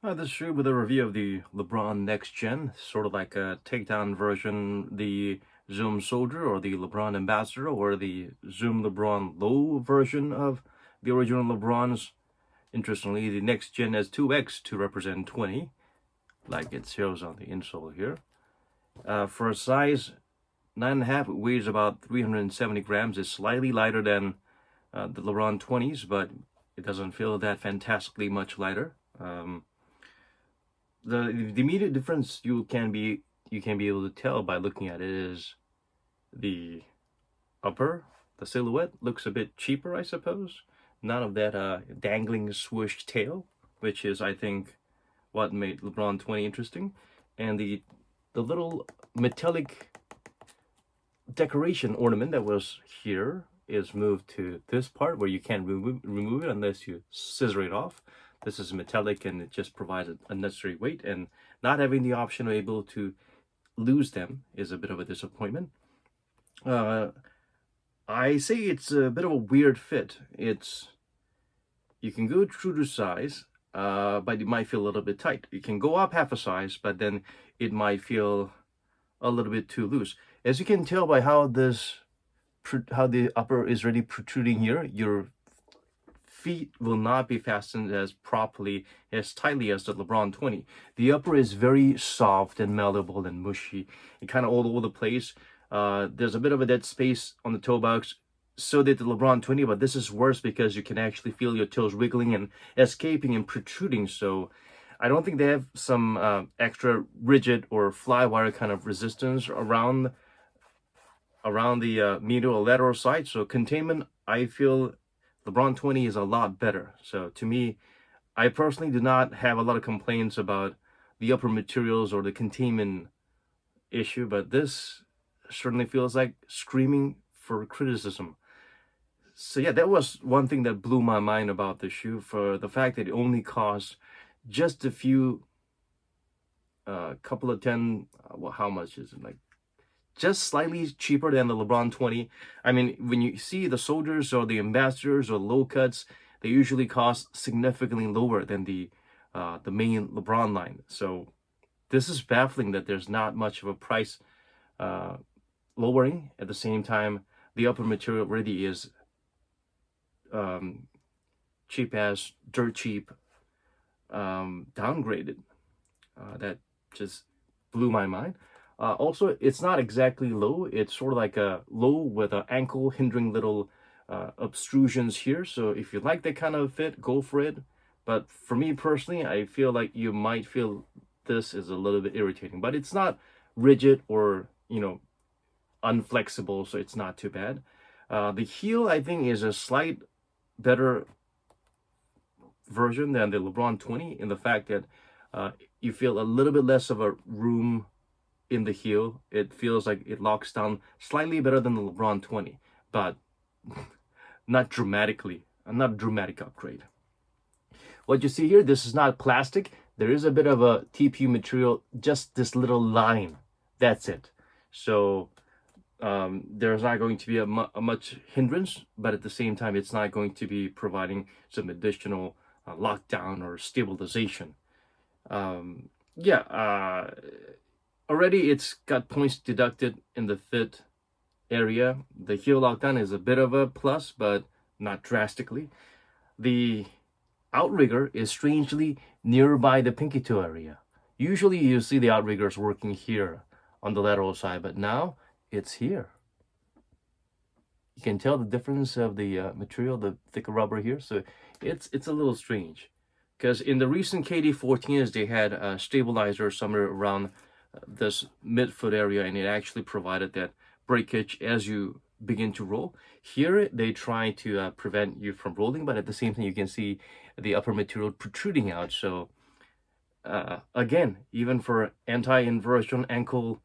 This shoe with a review of the LeBron Next Gen, sort of like a takedown version, the Zoom Soldier or the LeBron Ambassador or the Zoom LeBron Low version of the original LeBrons. Interestingly, the Next Gen has 2X to represent 20, like it shows on the insole here. For a size 9.5, it weighs about 370 grams. It's slightly lighter than the LeBron 20s, but it doesn't feel that fantastically much lighter. The immediate difference you can be able to tell by looking at it is the upper. The silhouette looks a bit cheaper, I suppose. None of that dangling swoosh tail, which is, I think, what made LeBron 20 interesting. And the little metallic decoration ornament that was here is moved to this part where you can't remove it unless you scissor it off. This is metallic and it just provides unnecessary weight, and not having the option of able to lose them is a bit of a disappointment. I say it's a bit of a weird fit. You can go true to size, but it might feel a little bit tight. You can go up half a size, but then it might feel a little bit too loose. As you can tell by how the upper is really protruding here, your feet will not be fastened as properly, as tightly as the LeBron 20. The upper is very soft and malleable and mushy and kind of all over the place. There's a bit of a dead space on the toe box. So did the LeBron 20, but this is worse because you can actually feel your toes wiggling and escaping and protruding. So I don't think they have some extra rigid or fly wire kind of resistance around the medial or lateral side. So containment, I feel LeBron 20 is a lot better. So to me, I personally do not have a lot of complaints about the upper materials or the containment issue, but this certainly feels like screaming for criticism. So yeah, that was one thing that blew my mind about the shoe, for the fact that it only cost just a few, couple of 10, well, how much is it? Like just slightly cheaper than the LeBron 20. I mean, when you see the Soldiers or the Ambassadors or low cuts, they usually cost significantly lower than the main LeBron line. So this is baffling that there's not much of a price lowering. At the same time, the upper material really is cheap as dirt cheap, downgraded. That just blew my mind. Also, it's not exactly low. It's sort of like a low with an ankle hindering little obstrusions here. So if you like that kind of fit, go for it. But for me personally, I feel like you might feel this is a little bit irritating. But it's not rigid or, unflexible, so it's not too bad. The heel, I think, is a slight better version than the LeBron 20 in the fact that you feel a little bit less of a room in the heel. It feels like it locks down slightly better than the LeBron 20, but not dramatically, not a dramatic upgrade. What you see here, this is not plastic. There is a bit of a TPU material, just this little line. That's it. So there's not going to be a much hindrance, but at the same time, it's not going to be providing some additional lockdown or stabilization. Already it's got points deducted in the fit area. The heel lockdown is a bit of a plus, but not drastically. The outrigger is strangely nearby the pinky toe area. Usually you see the outriggers working here on the lateral side, but now it's here. You can tell the difference of the material, the thicker rubber here. So it's a little strange, because in the recent KD14s, they had a stabilizer somewhere around this midfoot area, and it actually provided that breakage as you begin to roll. Here, they try to prevent you from rolling, but at the same time, you can see the upper material protruding out. So again, even for anti-inversion ankle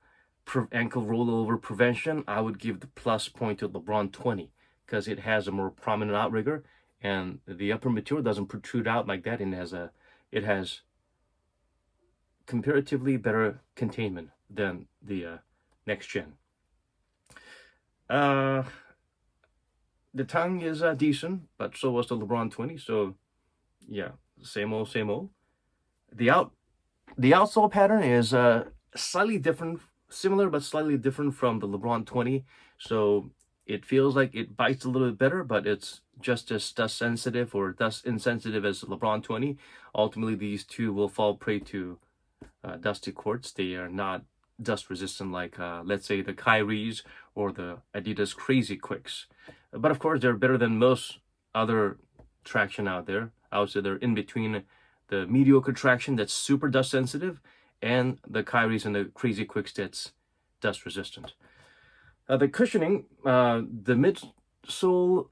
rollover prevention, I would give the plus point to LeBron 20 because it has a more prominent outrigger and the upper material doesn't protrude out like that, and it has comparatively better containment than the Next Gen. The tongue is decent, but so was the LeBron 20. So yeah, same old, same old. The outsole pattern is slightly different, similar but slightly different from the LeBron 20. So it feels like it bites a little bit better, but it's just as dust sensitive or dust insensitive as the LeBron 20. Ultimately, these two will fall prey to dusty quartz. They are not dust resistant like, let's say, the Kyries or the Adidas Crazy Quicks. But of course, they're better than most other traction out there. I would say they're in between the mediocre traction that's super dust sensitive and the Kyries and the Crazy Quicks that's dust resistant. The cushioning, the midsole,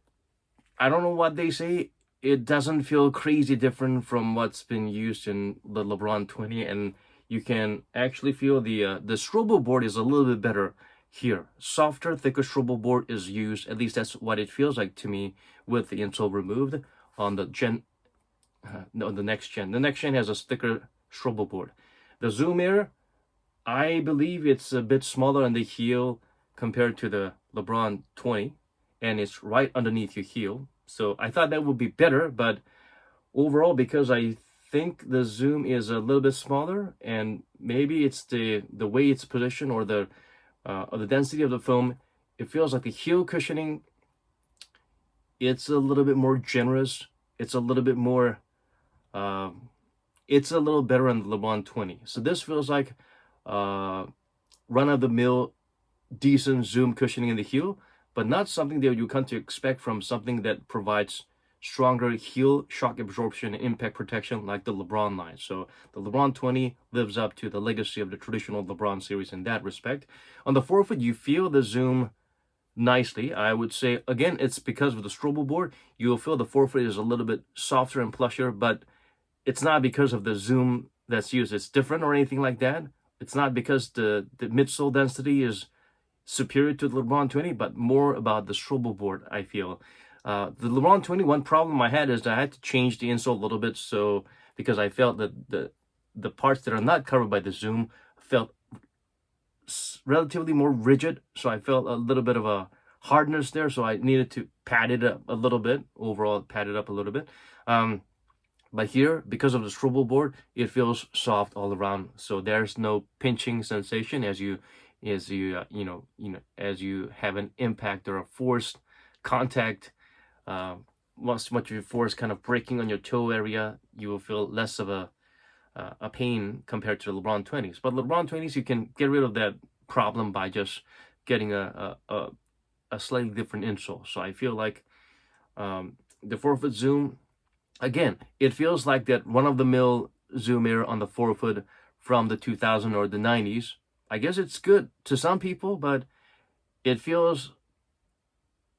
I don't know what they say. It doesn't feel crazy different from what's been used in the LeBron 20, and you can actually feel the strobo board is a little bit better here. Softer, thicker strobo board is used. At least that's what it feels like to me with the insole removed on the no, the next gen. The next gen has a thicker strobo board. The Zoom Air, I believe it's a bit smaller on the heel compared to the LeBron 20, and it's right underneath your heel. So I thought that would be better, but overall, because I think the Zoom is a little bit smaller, and maybe it's the way it's positioned or the density of the foam, it feels like the heel cushioning, it's a little bit more generous. It's a little bit more it's a little better on the LeBron 20. So this feels like run-of-the-mill, decent Zoom cushioning in the heel, but not something that you come to expect from something that provides stronger heel shock absorption and impact protection like the LeBron line. So the LeBron 20 lives up to the legacy of the traditional LeBron series in that respect. On the forefoot, you feel the Zoom nicely. I would say, again, it's because of the strobo board. You'll feel the forefoot is a little bit softer and plusher, but it's not because of the Zoom that's used. It's different or anything like that. It's not because the midsole density is superior to the LeBron 20, but more about the strobo board, I feel. The LeBron 20, one problem I had is that I had to change the insole a little bit, so because I felt that the parts that are not covered by the Zoom felt relatively more rigid, so I felt a little bit of a hardness there, so I needed to pad it up a little bit, overall pad it up a little bit. But here, because of the strobo board, it feels soft all around. So there's no pinching sensation as you as you have an impact or a forced contact. Once much of your force kind of breaking on your toe area, you will feel less of a pain compared to the LeBron 20s. But LeBron 20s, you can get rid of that problem by just getting a slightly different insole. So I feel like the forefoot Zoom, again, it feels like that run-of-the-mill Zoom Air on the forefoot from the 2000s or the 90s. I guess it's good to some people, but it feels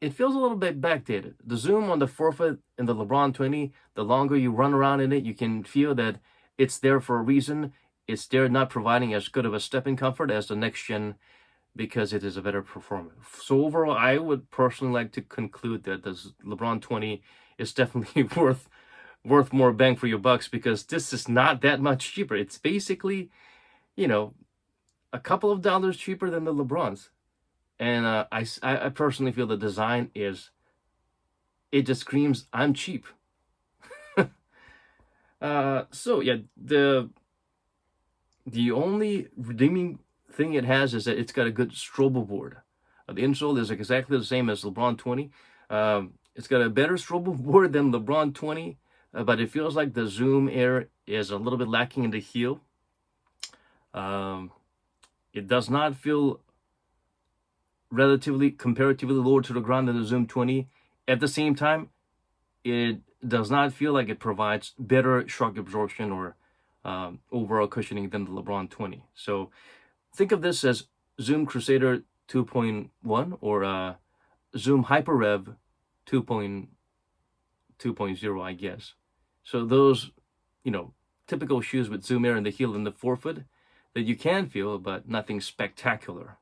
a little bit backdated. The Zoom on the forefoot in the LeBron 20, the longer you run around in it, you can feel that it's there for a reason. It's there not providing as good of a stepping comfort as the next gen because it is a better performer. So overall, I would personally like to conclude that the LeBron 20 is definitely worth more bang for your bucks because this is not that much cheaper. It's basically, a couple of dollars cheaper than the LeBrons. And I personally feel the design it just screams, I'm cheap. So yeah, the only redeeming thing it has is that it's got a good strobo board. The insole is exactly the same as LeBron 20. It's got a better strobo board than LeBron 20, but it feels like the Zoom Air is a little bit lacking in the heel. It does not feel comparatively lower to the ground than the Zoom 20. At the same time, it does not feel like it provides better shock absorption or overall cushioning than the LeBron 20. So think of this as Zoom Crusader 2.1 or Zoom HyperRev 2.0, I guess. So those, typical shoes with Zoom Air in the heel and the forefoot that you can feel, but nothing spectacular.